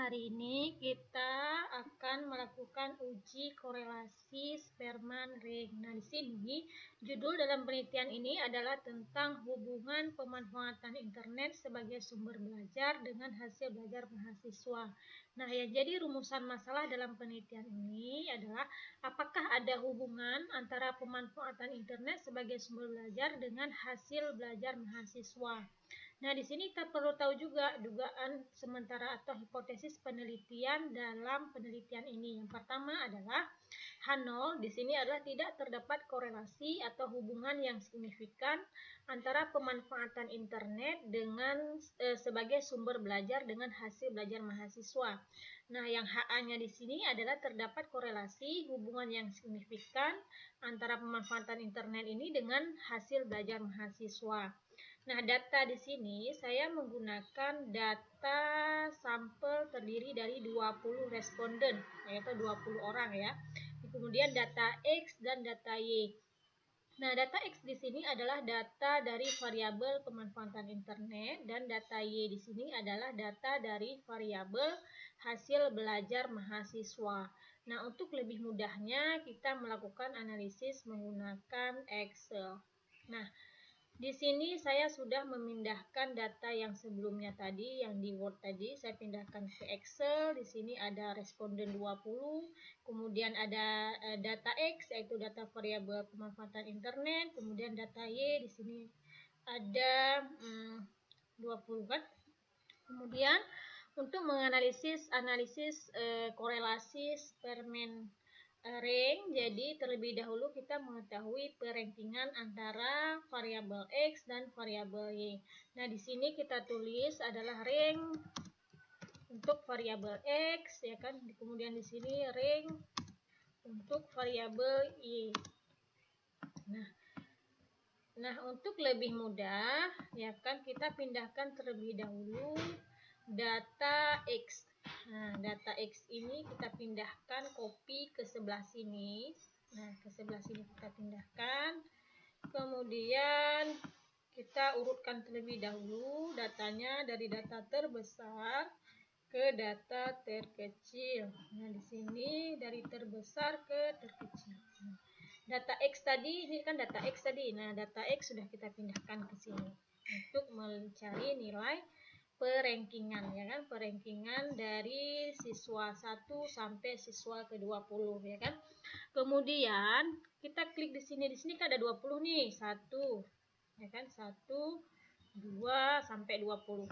hari ini kita akan melakukan uji korelasi Spearman ring. Nah, di sini judul dalam penelitian ini adalah tentang hubungan pemanfaatan internet sebagai sumber belajar dengan hasil belajar mahasiswa. Nah, yang jadi rumusan masalah dalam penelitian ini adalah apakah ada hubungan antara pemanfaatan internet sebagai sumber belajar dengan hasil belajar mahasiswa. Nah, di sini kita perlu tahu juga dugaan sementara atau hipotesis penelitian dalam penelitian ini. Yang pertama adalah H0 di sini adalah tidak terdapat korelasi atau hubungan yang signifikan antara pemanfaatan internet dengan sebagai sumber belajar dengan hasil belajar mahasiswa. Nah, yang HA-nya di sini adalah terdapat korelasi hubungan yang signifikan antara pemanfaatan internet ini dengan hasil belajar mahasiswa. Nah, data di sini saya menggunakan data sampel terdiri dari 20 responden, yaitu 20 orang ya. Kemudian data X dan data Y. Nah, data X di sini adalah data dari variabel pemanfaatan internet dan data Y di sini adalah data dari variabel hasil belajar mahasiswa. Nah, untuk lebih mudahnya kita melakukan analisis menggunakan Excel. Nah, di sini saya sudah memindahkan data yang sebelumnya tadi, yang di Word tadi, saya pindahkan ke Excel. Di sini ada responden 20, kemudian ada data X, yaitu data variabel pemanfaatan internet, kemudian data Y, di sini ada 20 kan. Kemudian untuk menganalisis korelasi Spearman ring, jadi terlebih dahulu kita mengetahui perankingan antara variabel X dan variabel Y. Nah, di sini kita tulis adalah ring untuk variabel X ya kan, kemudian di sini ring untuk variabel Y. Nah, untuk lebih mudah ya kan, kita pindahkan terlebih dahulu data X. Nah, data X ini kita pindahkan, copy ke sebelah sini. Nah, ke sebelah sini kita pindahkan. Kemudian kita urutkan terlebih dahulu datanya dari data terbesar ke data terkecil. Nah, di sini dari terbesar ke terkecil. Nah, data X tadi, ini kan data X tadi. Nah, data X sudah kita pindahkan ke sini untuk mencari nilai perankingan ya kan, perankingan dari siswa 1 sampai siswa ke-20 ya kan. Kemudian kita klik di sini kan ada 20 nih, 1 ya kan, 1 2 sampai 20.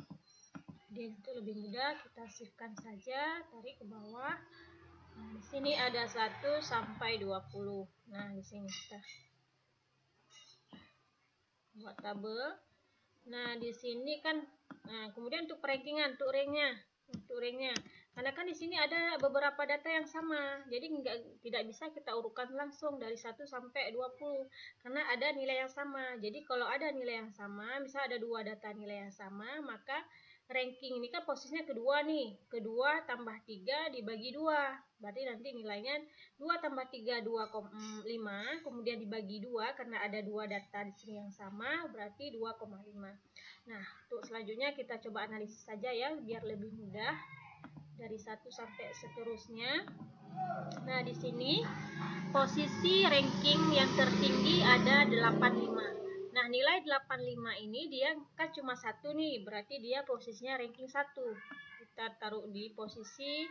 Jadi itu lebih mudah, kita shiftkan saja, tarik ke bawah. Nah, di sini ada 1 sampai 20. Nah, di sini kita buat tabel. Nah, di sini kan, nah kemudian untuk perankingan, untuk ringnya, karena kan di sini ada beberapa data yang sama, jadi tidak bisa kita urutkan langsung dari 1 sampai 20 karena ada nilai yang sama. Jadi kalau ada nilai yang sama, misal ada 2 data nilai yang sama, maka ranking ini kan posisinya kedua nih, kedua tambah 3 dibagi 2, berarti nanti nilainya 2 tambah 3 2,5, kemudian dibagi 2 karena ada 2 data di sini yang sama, berarti 2,5. Nah, untuk selanjutnya kita coba analisis saja ya, biar lebih mudah dari 1 sampai seterusnya. Nah, di sini posisi ranking yang tertinggi ada 85. Nah, nilai 85 ini dia kan cuma 1 nih, berarti dia posisinya ranking 1. Kita taruh di posisi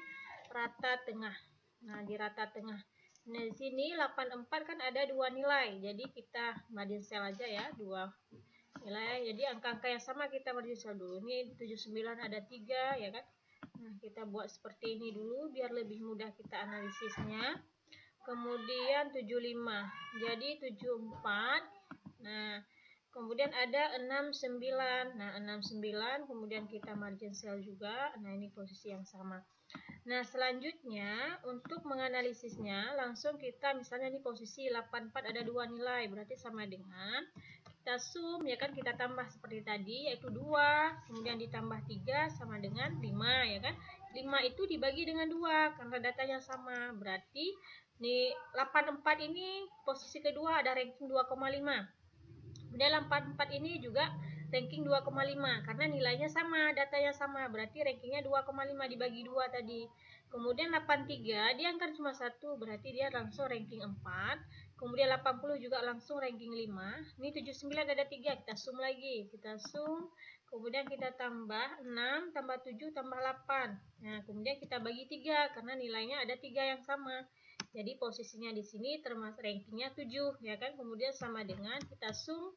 rata tengah. Nah, di rata tengah. Nah, di sini 84 kan ada 2 nilai, jadi kita margin cell aja ya, 2 nilai. Jadi angka-angka yang sama kita margin cell dulu. Ini 79 ada 3 ya kan. Nah, kita buat seperti ini dulu biar lebih mudah kita analisisnya. Kemudian 75. Jadi 74. Nah, kemudian ada 69. Nah, 69 kemudian kita margin cell juga. Nah, ini posisi yang sama. Nah, selanjutnya untuk menganalisisnya langsung kita misalnya ini posisi 84 ada 2 nilai, berarti sama dengan kita sum ya kan, kita tambah seperti tadi yaitu 2, kemudian ditambah 3 sama dengan 5 ya kan. 5 itu dibagi dengan 2 karena datanya sama, berarti nih 84 ini posisi kedua ada ranking 2,5. Kemudian 84 ini juga ranking 2,5 karena nilainya sama, datanya sama, berarti rankingnya 2,5 dibagi 2 tadi. Kemudian 83 dia angkat cuma 1, berarti dia langsung ranking 4. Kemudian 80 juga langsung ranking 5. Ini 79 ada 3, kita sum lagi, kita sum. Kemudian kita tambah 6 tambah 7 tambah 8. Nah, kemudian kita bagi 3 karena nilainya ada 3 yang sama. Jadi posisinya di sini termasuk rankingnya 7 ya kan. Kemudian sama dengan kita sum,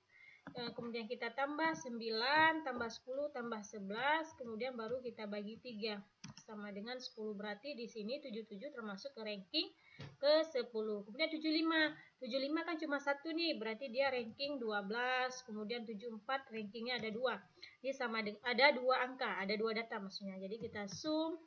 kemudian kita tambah 9 tambah 10 tambah 11, kemudian baru kita bagi 3 sama dengan 10. Berarti di sini 77 termasuk ke ranking ke 10. Kemudian 75 kan cuma 1 nih, berarti dia ranking 12. Kemudian 74 rankingnya ada 2. Ini sama dengan ada 2 angka, ada 2 data maksudnya. Jadi kita sum.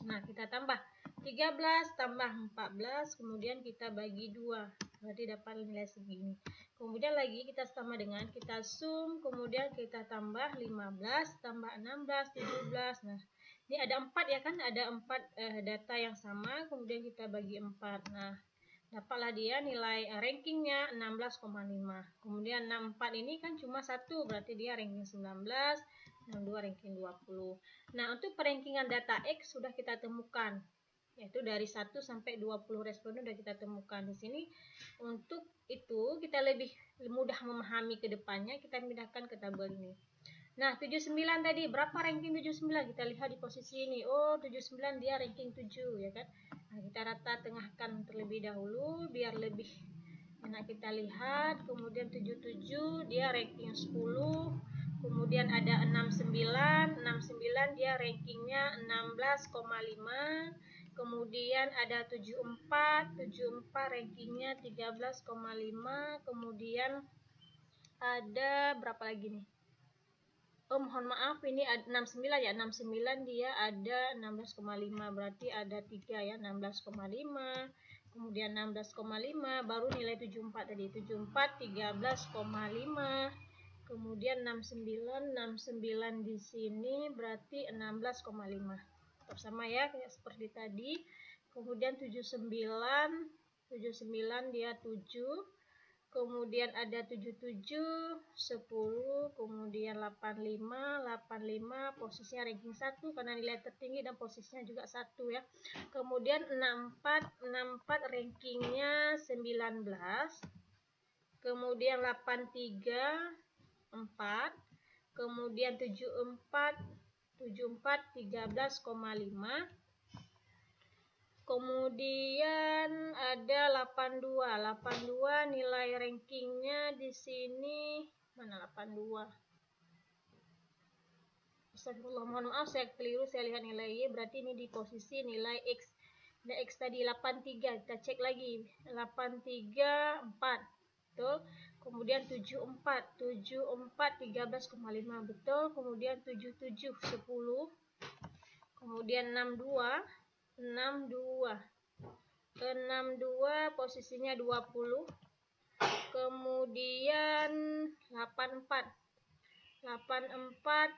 Nah, kita tambah 13 tambah 14, kemudian kita bagi 2. Berarti dapat nilai segini. Kemudian lagi kita sama dengan kita sum, kemudian kita tambah 15 tambah 16 17. Nah, ini ada 4 ya kan, ada 4 data yang sama, kemudian kita bagi 4. Nah, dapatlah dia nilai rankingnya 16,5. Kemudian 64 ini kan cuma 1, berarti dia ranking 19, 62 ranking 20. Nah, untuk perankingan data X sudah kita temukan, yaitu dari 1 sampai 20 responden sudah kita temukan. Di sini untuk itu kita lebih mudah memahami ke depannya, kita pindahkan ke tabel ini. Nah, 79 tadi, berapa ranking 79? Kita lihat di posisi ini. Oh, 79 dia ranking 7 ya kan. Nah, kita rata tengahkan terlebih dahulu biar lebih enak kita lihat. Kemudian 77 dia ranking 10. Kemudian ada 69 dia rankingnya 16,5. Kemudian ada 74 rankingnya 13,5. Kemudian ada berapa lagi nih? Oh, mohon maaf, ini ada 69 ya. 69 dia ada 16,5, berarti ada 3 ya, 16,5. Kemudian 16,5 baru nilai 74 tadi. 74 13,5. Kemudian 69 di sini berarti 16,5. Tetap sama ya, kayak seperti tadi. Kemudian 79 dia 7. Kemudian ada 77, 10, kemudian 85 posisinya ranking 1 karena nilai tertinggi dan posisinya juga 1 ya. Kemudian 64 rankingnya 19. Kemudian 83 4. Kemudian 74 13,5. Kemudian ada 82 nilai rankingnya di sini mana 82? Astagfirullah, mohon maaf saya keliru, saya lihat nilai Y, berarti ini di posisi nilai X. Nilai X tadi 83, kita cek lagi 83 4, betul. Kemudian 74 13,5, betul. Kemudian 77 10. Kemudian 62 posisinya 20. Kemudian 84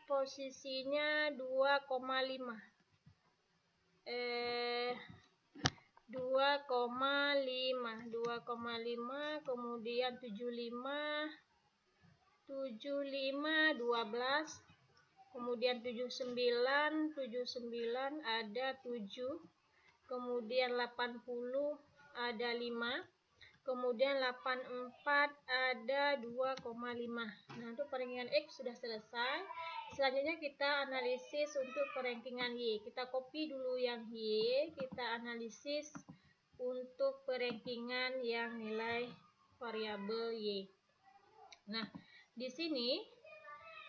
posisinya 2,5. 2,5. Kemudian 75 12. Kemudian 79 ada 7. Kemudian 80 ada 5. Kemudian 84 ada 2,5. Nah, untuk perankingan X sudah selesai. Selanjutnya kita analisis untuk perankingan Y. Kita copy dulu yang Y, kita analisis untuk perankingan yang nilai variabel Y. Nah, di sini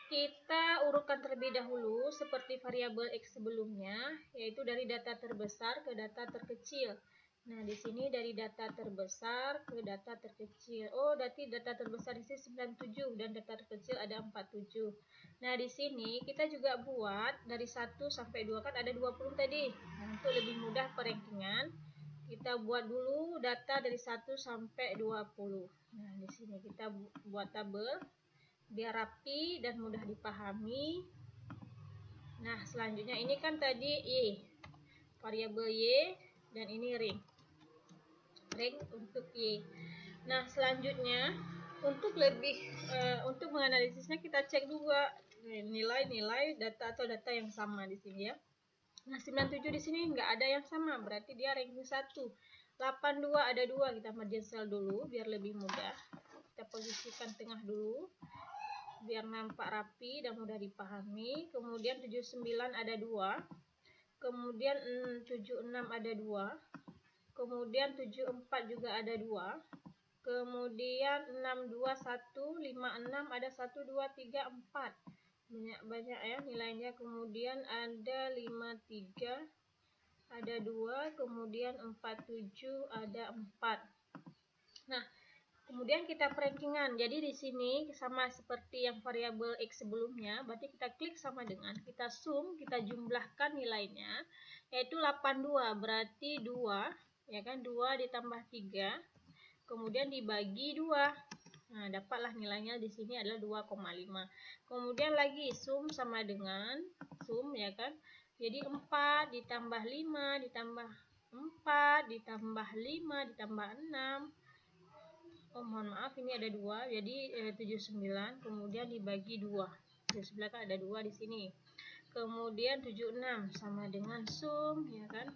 kita urutkan terlebih dahulu seperti variabel X sebelumnya, yaitu dari data terbesar ke data terkecil. Nah, di sini dari data terbesar ke data terkecil. Oh, berarti data terbesar di sini 97 dan data terkecil ada 47. Nah, di sini kita juga buat dari 1 sampai 2 kan ada 20 tadi. Nah, untuk lebih mudah perankingan, kita buat dulu data dari 1 sampai 20. Nah, di sini kita buat tabel biar rapi dan mudah dipahami. Nah, selanjutnya ini kan tadi Y, variabel Y, dan ini ring untuk Y. Nah, selanjutnya Untuk menganalisisnya kita cek juga nilai-nilai data atau data yang sama di sini ya. Nah, 97 di sini nggak ada yang sama, berarti dia ranking 1. 82 ada 2, kita margin cell dulu biar lebih mudah. Kita posisikan tengah dulu biar nampak rapi dan mudah dipahami. Kemudian 79 ada 2. Kemudian 76 ada 2. Kemudian 74 juga ada 2. Kemudian 621, 56 ada 1 2 3 4. Banyak ya nilainya. Kemudian ada 53 ada 2, kemudian 47 ada 4. Nah, kemudian kita perankingan. Jadi di sini sama seperti yang variabel X sebelumnya, berarti kita klik sama dengan, kita sum, kita jumlahkan nilainya, yaitu 82, berarti 2, ya kan, 2 ditambah 3, kemudian dibagi 2. Nah, dapatlah nilainya di sini adalah 2,5. Kemudian lagi sum sama dengan sum, ya kan? Jadi 4 ditambah 5 ditambah 4 ditambah 5 ditambah 6. Oh, mohon maaf, ini ada 2, jadi 79, kemudian dibagi 2. 79 kan ada 2 di sini. Kemudian 76 sama dengan sum, ya kan?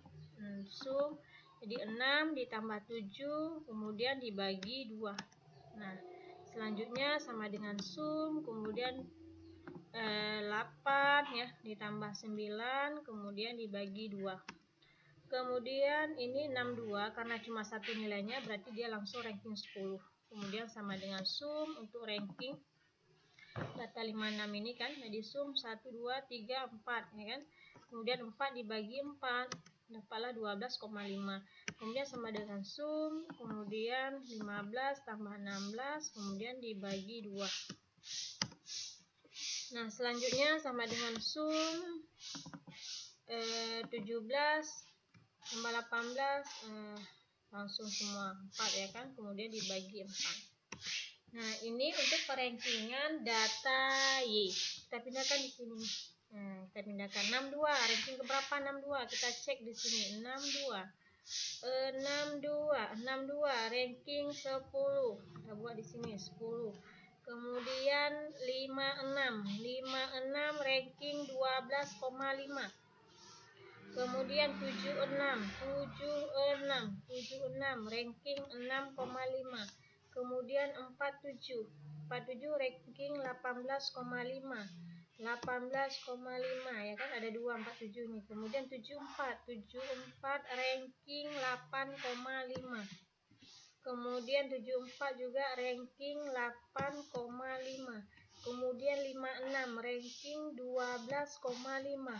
Sum, jadi 6 ditambah 7, kemudian dibagi 2. Nah, selanjutnya sama dengan sum, kemudian 8 ya ditambah 9, kemudian dibagi 2. Kemudian ini 62, karena cuma satu nilainya berarti dia langsung ranking 10. Kemudian sama dengan sum untuk ranking data 56 ini kan, jadi sum 1 2 3 4 ya kan. Kemudian 4 dibagi 4 dapatlah 12,5. Kemudian sama dengan sum, kemudian 15 tambah 16, kemudian dibagi 2. Nah, selanjutnya sama dengan sum 17 tambah 18, langsung semua 4 ya kan, kemudian dibagi 4. Nah, ini untuk perankingan data Y. Kita pindahkan di sini. Nah, kita pindahkan 62, ranking ke berapa 62? Kita cek di sini 62. 62 ranking 10. Kita buat di sini 10. Kemudian 56 ranking 12,5. Kemudian 76 ranking 6,5. Kemudian 47 ranking 18,5. 18,5 ya kan, ada 2 47 nih. Kemudian 74 ranking 8,5. Kemudian 74 juga ranking 8,5. Kemudian 56 ranking 12,5.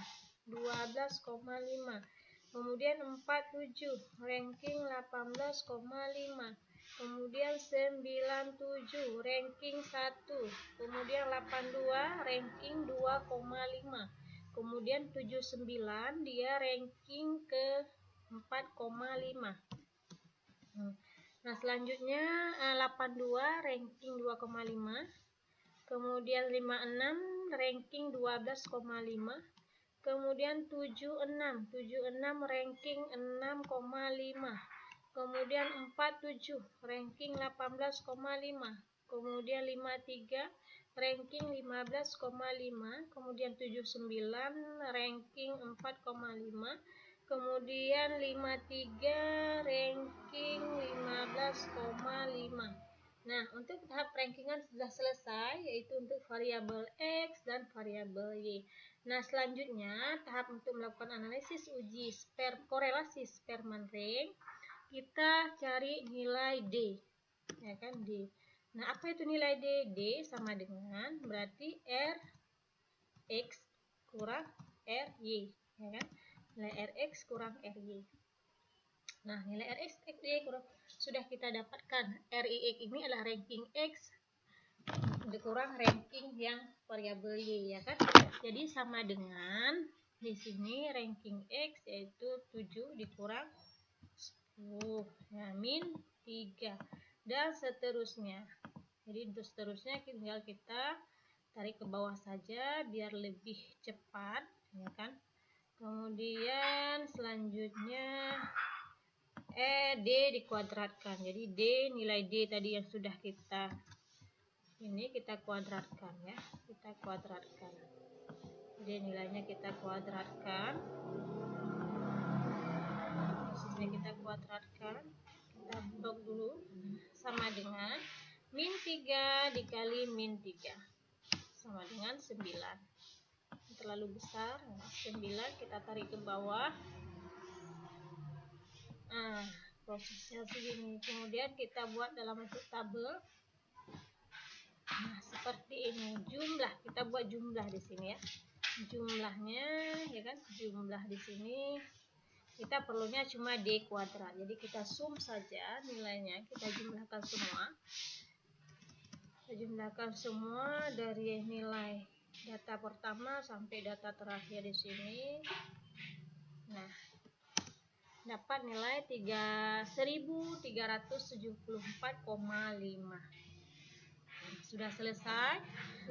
Kemudian 47 ranking 18,5. Kemudian 97 ranking 1. Kemudian 82 ranking 2,5. Kemudian 79 dia ranking ke 4,5. Nah, selanjutnya 82 ranking 2,5. Kemudian 56 ranking 12,5. Kemudian 76 ranking 6,5. Kemudian 47 ranking 18,5. Kemudian 53 ranking 15,5. Kemudian 79 ranking 4,5. Kemudian 53 ranking 15,5. Nah, untuk tahap rankingan sudah selesai, yaitu untuk variabel X dan variabel Y. Nah, selanjutnya tahap untuk melakukan analisis uji korelasi Spearman rank, kita cari nilai D, ya kan, D. Nah, apa itu nilai D? D sama dengan berarti Rx kurang Ry, ya kan? Nilai Rx kurang Ry. Nah, nilai Rx Ry kurang sudah kita dapatkan. Rix ini adalah ranking X dikurang ranking yang variabel Y, ya kan? Jadi sama dengan di sini ranking X yaitu 7 dikurang 10, ya, min 3 dan seterusnya. Jadi untuk seterusnya tinggal kita tarik ke bawah saja biar lebih cepat, ya kan? Kemudian selanjutnya D dikuadratkan. Jadi D, nilai D tadi yang sudah kita Ini kita kuadratkan ya, kita kuadratkan. Jadi nilainya kita kuadratkan. Prosesnya kita kuadratkan. Kita blok dulu sama dengan min 3 dikali min 3 sama dengan 9. Terlalu besar, 9 kita tarik ke bawah. Prosesnya segini. Kemudian kita buat dalam bentuk tabel. Nah, seperti ini. Jumlah, kita buat jumlah di sini ya. Jumlahnya ya kan, jumlah di sini kita perlunya cuma D kuadrat. Jadi kita sum saja nilainya, kita jumlahkan semua. Kita jumlahkan semua dari nilai data pertama sampai data terakhir di sini. Nah, dapat nilai 1374,5. Sudah selesai.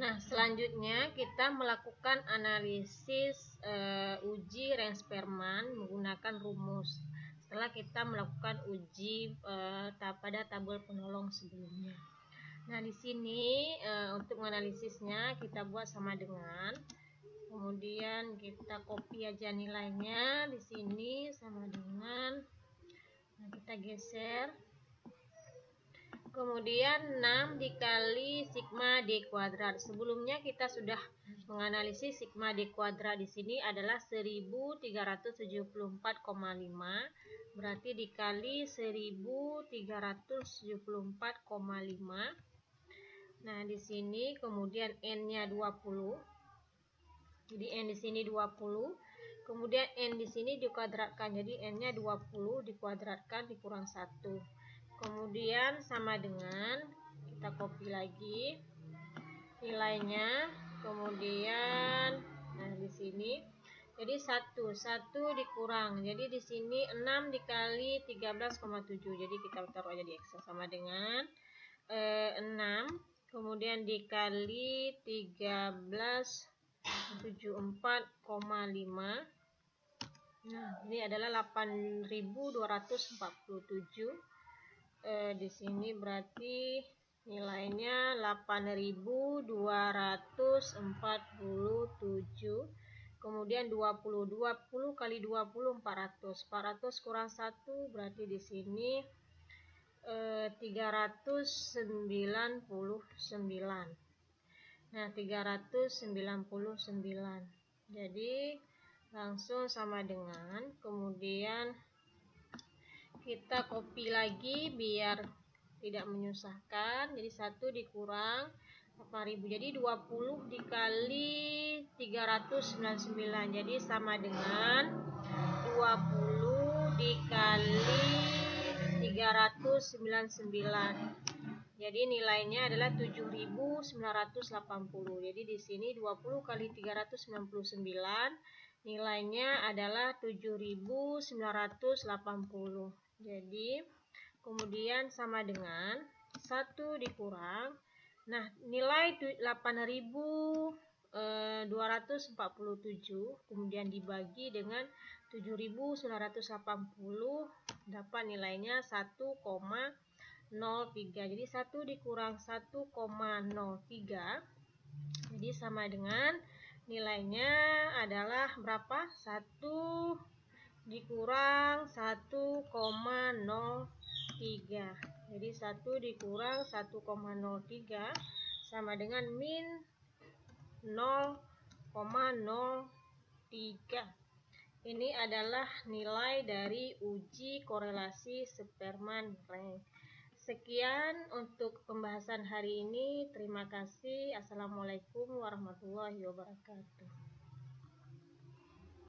Nah, selanjutnya kita melakukan analisis uji range Spearman menggunakan rumus. Setelah kita melakukan uji pada tabel penolong sebelumnya. Nah, di sini untuk menganalisisnya kita buat sama dengan, kemudian kita copy aja nilainya di sini sama dengan. Nah, kita geser. Kemudian 6 dikali sigma D kuadrat. Sebelumnya kita sudah menganalisis sigma D kuadrat di sini adalah 1374,5. Berarti dikali 1374,5. Nah, di sini kemudian N-nya 20. Jadi N di sini 20. Kemudian N di sini dikuadratkan. Jadi N-nya 20 dikuadratkan dikurang 1. Kemudian sama dengan, kita copy lagi nilainya. Kemudian nah di sini jadi 1 dikurang. Jadi di sini 6 dikali 13,7. Jadi kita taruh aja di Excel sama dengan 6 kemudian dikali 1374,5. Nah, ini adalah 8.247. Di sini berarti nilainya 8.247. Kemudian 20 kali 20 400. 400 kurang 1 berarti di sini 399. Nah, 399. Jadi langsung sama dengan, kemudian kita copy lagi biar tidak menyusahkan. Jadi 1 dikurang 8.000. Jadi 20 dikali 399. Jadi sama dengan 20 dikali 399. Jadi nilainya adalah 7.980. Jadi di sini 20 kali 399 nilainya adalah 7.980. Jadi kemudian sama dengan 1 dikurang. Nah, nilai 8.247 kemudian dibagi dengan 7.980 dapat nilainya 1,03. Jadi 1 dikurang 1,03. Jadi sama dengan nilainya adalah berapa? 1 dikurang 1,03. Jadi 1 dikurang 1,03 sama dengan min 0,03. Ini adalah nilai dari uji korelasi Spearman range. Sekian untuk pembahasan hari ini. Terima kasih. Assalamualaikum warahmatullahi wabarakatuh.